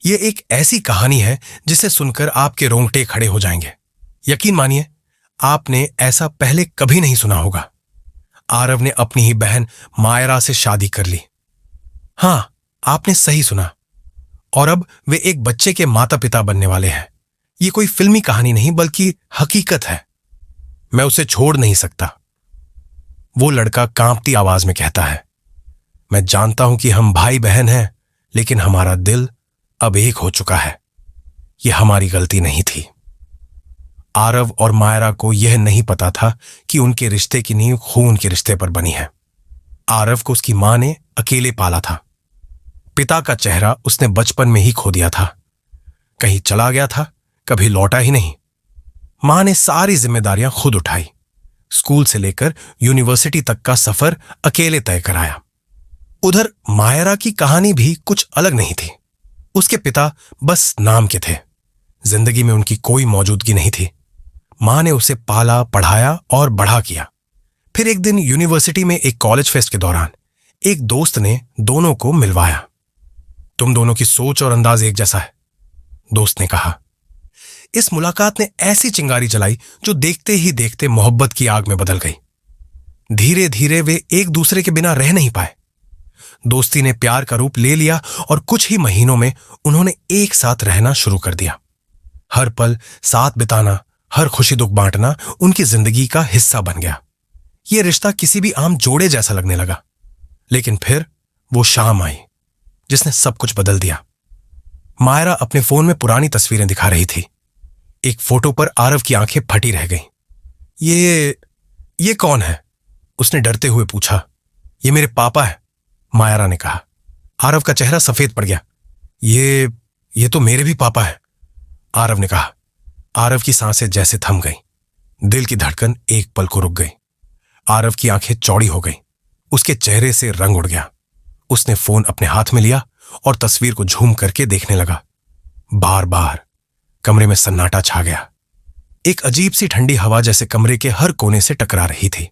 ये एक ऐसी कहानी है जिसे सुनकर आपके रोंगटे खड़े हो जाएंगे। यकीन मानिए, आपने ऐसा पहले कभी नहीं सुना होगा। आरव ने अपनी ही बहन मायरा से शादी कर ली। हां, आपने सही सुना। और अब वे एक बच्चे के माता पिता बनने वाले हैं। ये कोई फिल्मी कहानी नहीं बल्कि हकीकत है। मैं उसे छोड़ नहीं सकता, वो लड़का कांपती आवाज में कहता है। मैं जानता हूं कि हम भाई बहन हैं, लेकिन हमारा दिल अब एक हो चुका है। यह हमारी गलती नहीं थी। आरव और मायरा को यह नहीं पता था कि उनके रिश्ते की नींव खून के रिश्ते पर बनी है। आरव को उसकी मां ने अकेले पाला था। पिता का चेहरा उसने बचपन में ही खो दिया था। कहीं चला गया था, कभी लौटा ही नहीं। मां ने सारी जिम्मेदारियां खुद उठाई। स्कूल से लेकर यूनिवर्सिटी तक का सफर अकेले तय कराया। उधर मायरा की कहानी भी कुछ अलग नहीं थी। उसके पिता बस नाम के थे। जिंदगी में उनकी कोई मौजूदगी नहीं थी। मां ने उसे पाला, पढ़ाया और बड़ा किया। फिर एक दिन यूनिवर्सिटी में एक कॉलेज फेस्ट के दौरान एक दोस्त ने दोनों को मिलवाया। तुम दोनों की सोच और अंदाज एक जैसा है, दोस्त ने कहा। इस मुलाकात ने ऐसी चिंगारी जलाई जो देखते ही देखते मोहब्बत की आग में बदल गई। धीरे धीरे वे एक दूसरे के बिना रह नहीं पाए। दोस्ती ने प्यार का रूप ले लिया और कुछ ही महीनों में उन्होंने एक साथ रहना शुरू कर दिया। हर पल साथ बिताना, हर खुशी दुख बांटना उनकी जिंदगी का हिस्सा बन गया। यह रिश्ता किसी भी आम जोड़े जैसा लगने लगा। लेकिन फिर वो शाम आई जिसने सब कुछ बदल दिया। मायरा अपने फोन में पुरानी तस्वीरें दिखा रही थी। एक फोटो पर आरव की आंखें फटी रह गईं। ये कौन है? उसने डरते हुए पूछा। ये मेरे पापा है, मायरा ने कहा। आरव का चेहरा सफेद पड़ गया। ये तो मेरे भी पापा है, आरव ने कहा। आरव की सांसें जैसे थम गईं। दिल की धड़कन एक पल को रुक गई। आरव की आंखें चौड़ी हो गईं। उसके चेहरे से रंग उड़ गया। उसने फोन अपने हाथ में लिया और तस्वीर को झूम करके देखने लगा। बार बार कमरे में सन्नाटा छा गया। एक अजीब सी ठंडी हवा जैसे कमरे के हर कोने से टकरा रही थी।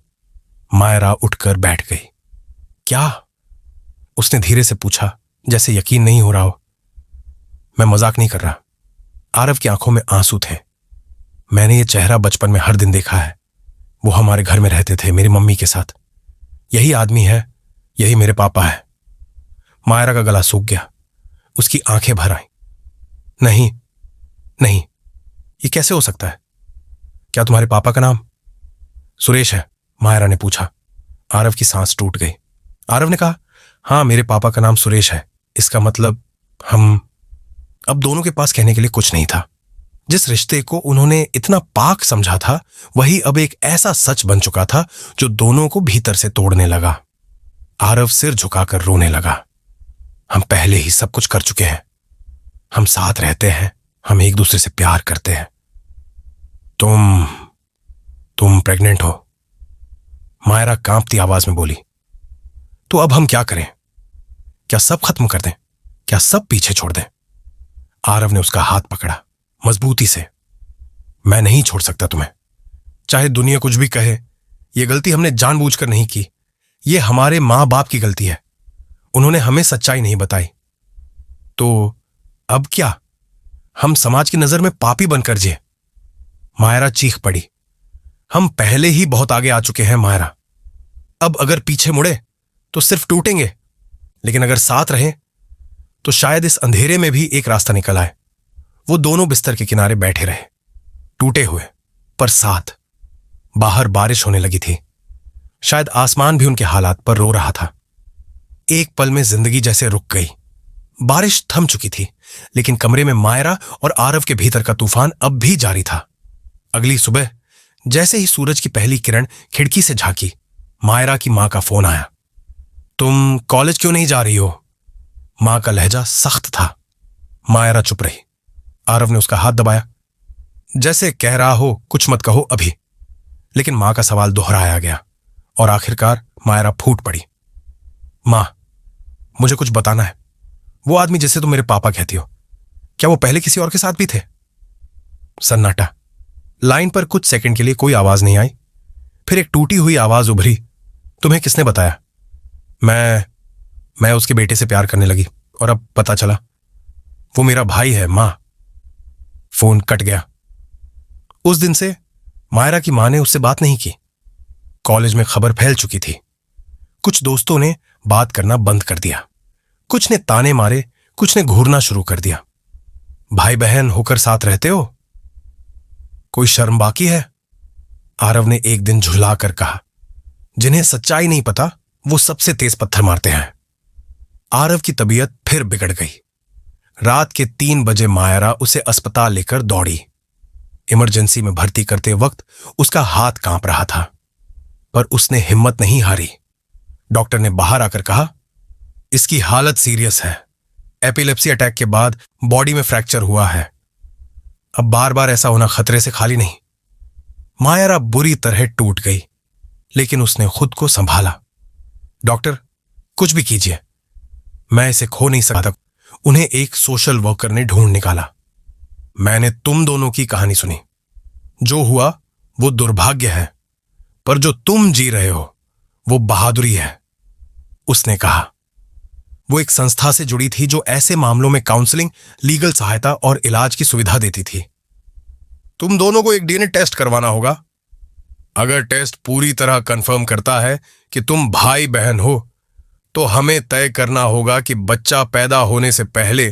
मायरा उठकर बैठ गई। क्या? उसने धीरे से पूछा, जैसे यकीन नहीं हो रहा हो। मैं मजाक नहीं कर रहा। आरव की आंखों में आंसू थे। मैंने ये चेहरा बचपन में हर दिन देखा है। वो हमारे घर में रहते थे मेरी मम्मी के साथ। यही आदमी है, यही मेरे पापा है। मायरा का गला सूख गया। उसकी आंखें भर आईं। नहीं नहीं, ये कैसे हो सकता है? क्या तुम्हारे पापा का नाम सुरेश है? मायरा ने पूछा। आरव की सांस टूट गई। आरव ने कहा, हां, मेरे पापा का नाम सुरेश है। इसका मतलब हम। अब दोनों के पास कहने के लिए कुछ नहीं था। जिस रिश्ते को उन्होंने इतना पाक समझा था, वही अब एक ऐसा सच बन चुका था जो दोनों को भीतर से तोड़ने लगा। आरव सिर झुकाकर रोने लगा। हम पहले ही सब कुछ कर चुके हैं। हम साथ रहते हैं, हम एक दूसरे से प्यार करते हैं। तुम प्रेग्नेंट हो, मायरा कांपती आवाज में बोली। तो अब हम क्या करें? क्या सब खत्म कर दें? क्या सब पीछे छोड़ दें? आरव ने उसका हाथ पकड़ा मजबूती से। मैं नहीं छोड़ सकता तुम्हें, चाहे दुनिया कुछ भी कहे। यह गलती हमने जानबूझकर नहीं की। यह हमारे मां बाप की गलती है। उन्होंने हमें सच्चाई नहीं बताई। तो अब क्या? हम समाज की नजर में पापी बनकर जिए? मायरा चीख पड़ी। हम पहले ही बहुत आगे आ चुके हैं मायरा। अब अगर पीछे मुड़े तो सिर्फ टूटेंगे, लेकिन अगर साथ रहें तो शायद इस अंधेरे में भी एक रास्ता निकल आए। वो दोनों बिस्तर के किनारे बैठे रहे, टूटे हुए पर साथ। बाहर बारिश होने लगी थी। शायद आसमान भी उनके हालात पर रो रहा था। एक पल में जिंदगी जैसे रुक गई। बारिश थम चुकी थी, लेकिन कमरे में मायरा और आरव के भीतर का तूफान अब भी जारी था। अगली सुबह जैसे ही सूरज की पहली किरण खिड़की से झांकी, मायरा की मां का फोन आया। तुम कॉलेज क्यों नहीं जा रही हो? मां का लहजा सख्त था। मायरा चुप रही। आरव ने उसका हाथ दबाया, जैसे कह रहा हो कुछ मत कहो अभी। लेकिन मां का सवाल दोहराया गया और आखिरकार मायरा फूट पड़ी। मां, मुझे कुछ बताना है। वो आदमी जिसे तुम मेरे पापा कहती हो, क्या वो पहले किसी और के साथ भी थे? सन्नाटा। लाइन पर कुछ सेकंड के लिए कोई आवाज नहीं आई। फिर एक टूटी हुई आवाज उभरी। तुम्हें किसने बताया? मैं उसके बेटे से प्यार करने लगी और अब पता चला। वो मेरा भाई है मां। फोन कट गया। उस दिन से मायरा की मां ने उससे बात नहीं की। कॉलेज में खबर फैल चुकी थी। कुछ दोस्तों ने बात करना बंद कर दिया, कुछ ने ताने मारे, कुछ ने घूरना शुरू कर दिया। भाई बहन होकर साथ रहते हो, कोई शर्म बाकी है? आरव ने एक दिन झुला कर कहा। जिन्हें सच्चाई नहीं पता वो सबसे तेज पत्थर मारते हैं। आरव की तबीयत फिर बिगड़ गई। रात के 3 बजे मायरा उसे अस्पताल लेकर दौड़ी। इमरजेंसी में भर्ती करते वक्त उसका हाथ कांप रहा था, पर उसने हिम्मत नहीं हारी। डॉक्टर ने बाहर आकर कहा, इसकी हालत सीरियस है। एपिलेप्सी अटैक के बाद बॉडी में फ्रैक्चर हुआ है। अब बार बार ऐसा होना खतरे से खाली नहीं। मायरा बुरी तरह टूट गई, लेकिन उसने खुद को संभाला। डॉक्टर, कुछ भी कीजिए, मैं इसे खो नहीं सकता। उन्हें एक सोशल वर्कर ने ढूंढ निकाला। मैंने तुम दोनों की कहानी सुनी। जो हुआ वो दुर्भाग्य है, पर जो तुम जी रहे हो वो बहादुरी है, उसने कहा। वो एक संस्था से जुड़ी थी जो ऐसे मामलों में काउंसलिंग, लीगल सहायता और इलाज की सुविधा देती थी। तुम दोनों को एक डीएनए टेस्ट करवाना होगा। अगर टेस्ट पूरी तरह कंफर्म करता है कि तुम भाई बहन हो, तो हमें तय करना होगा कि बच्चा पैदा होने से पहले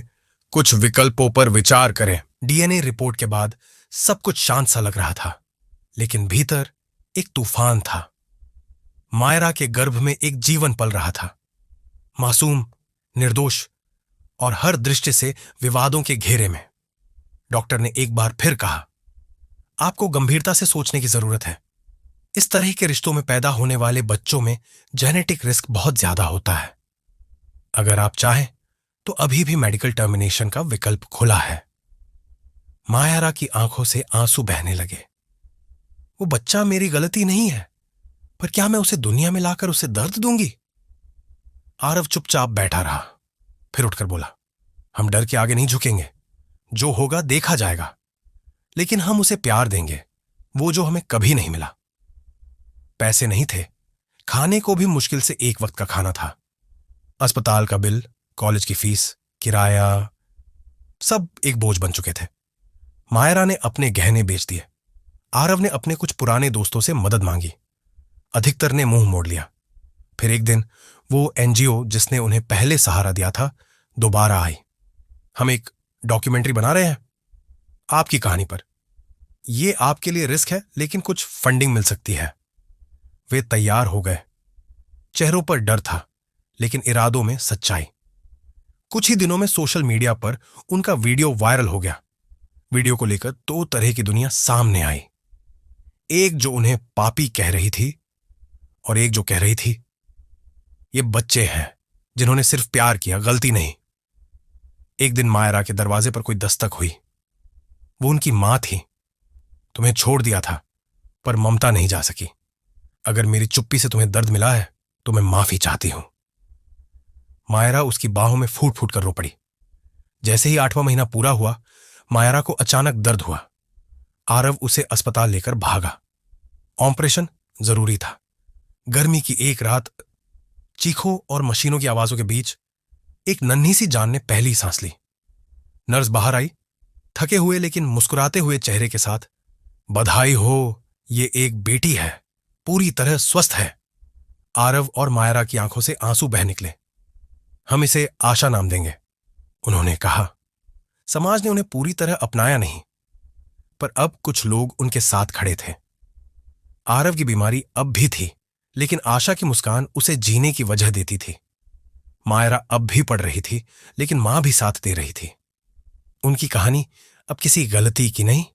कुछ विकल्पों पर विचार करें। डीएनए रिपोर्ट के बाद सब कुछ शांत सा लग रहा था, लेकिन भीतर एक तूफान था। मायरा के गर्भ में एक जीवन पल रहा था, मासूम, निर्दोष और हर दृष्टि से विवादों के घेरे में। डॉक्टर ने एक बार फिर कहा, आपको गंभीरता से सोचने की जरूरत है। इस तरह के रिश्तों में पैदा होने वाले बच्चों में जेनेटिक रिस्क बहुत ज्यादा होता है। अगर आप चाहें तो अभी भी मेडिकल टर्मिनेशन का विकल्प खुला है। मायरा की आंखों से आंसू बहने लगे। वो बच्चा मेरी गलती नहीं है, पर क्या मैं उसे दुनिया में लाकर उसे दर्द दूंगी? आरव चुपचाप बैठा रहा, फिर उठकर बोला, हम डर के आगे नहीं झुकेंगे। जो होगा देखा जाएगा, लेकिन हम उसे प्यार देंगे, वो जो हमें कभी नहीं मिला। पैसे नहीं थे, खाने को भी मुश्किल से एक वक्त का खाना था। अस्पताल का बिल, कॉलेज की फीस, किराया, सब एक बोझ बन चुके थे। मायरा ने अपने गहने बेच दिए। आरव ने अपने कुछ पुराने दोस्तों से मदद मांगी। अधिकतर ने मुंह मोड़ लिया। फिर एक दिन वो एनजीओ जिसने उन्हें पहले सहारा दिया था दोबारा आई। हम एक डॉक्यूमेंट्री बना रहे हैं आपकी कहानी पर। यह आपके लिए रिस्क है, लेकिन कुछ फंडिंग मिल सकती है। वे तैयार हो गए। चेहरों पर डर था, लेकिन इरादों में सच्चाई। कुछ ही दिनों में सोशल मीडिया पर उनका वीडियो वायरल हो गया। वीडियो को लेकर 2 तरह की दुनिया सामने आई। एक जो उन्हें पापी कह रही थी, और एक जो कह रही थी ये बच्चे हैं जिन्होंने सिर्फ प्यार किया, गलती नहीं। एक दिन मायरा के दरवाजे पर कोई दस्तक हुई। वो उनकी मां थी। तुम्हें छोड़ दिया था, पर ममता नहीं जा सकी। अगर मेरी चुप्पी से तुम्हें दर्द मिला है तो मैं माफी चाहती हूं। मायरा उसकी बाहों में फूट फूट कर रो पड़ी। जैसे ही 8वां महीना पूरा हुआ, मायरा को अचानक दर्द हुआ। आरव उसे अस्पताल लेकर भागा। ऑपरेशन जरूरी था। गर्मी की एक रात, चीखों और मशीनों की आवाजों के बीच एक नन्ही सी जान ने पहली सांस ली। नर्स बाहर आई, थके हुए लेकिन मुस्कुराते हुए चेहरे के साथ। बधाई हो, ये एक बेटी है, पूरी तरह स्वस्थ है। आरव और मायरा की आंखों से आंसू बह निकले। हम इसे आशा नाम देंगे, उन्होंने कहा। समाज ने उन्हें पूरी तरह अपनाया नहीं, पर अब कुछ लोग उनके साथ खड़े थे। आरव की बीमारी अब भी थी, लेकिन आशा की मुस्कान उसे जीने की वजह देती थी। मायरा अब भी पढ़ रही थी, लेकिन मां भी साथ दे रही थी। उनकी कहानी अब किसी गलती की नहीं,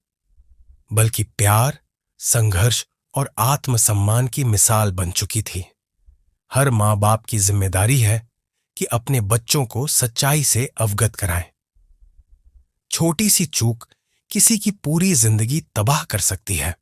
बल्कि प्यार, संघर्ष और आत्मसम्मान की मिसाल बन चुकी थी। हर मां बाप की जिम्मेदारी है कि अपने बच्चों को सच्चाई से अवगत कराएं। छोटी सी चूक किसी की पूरी जिंदगी तबाह कर सकती है।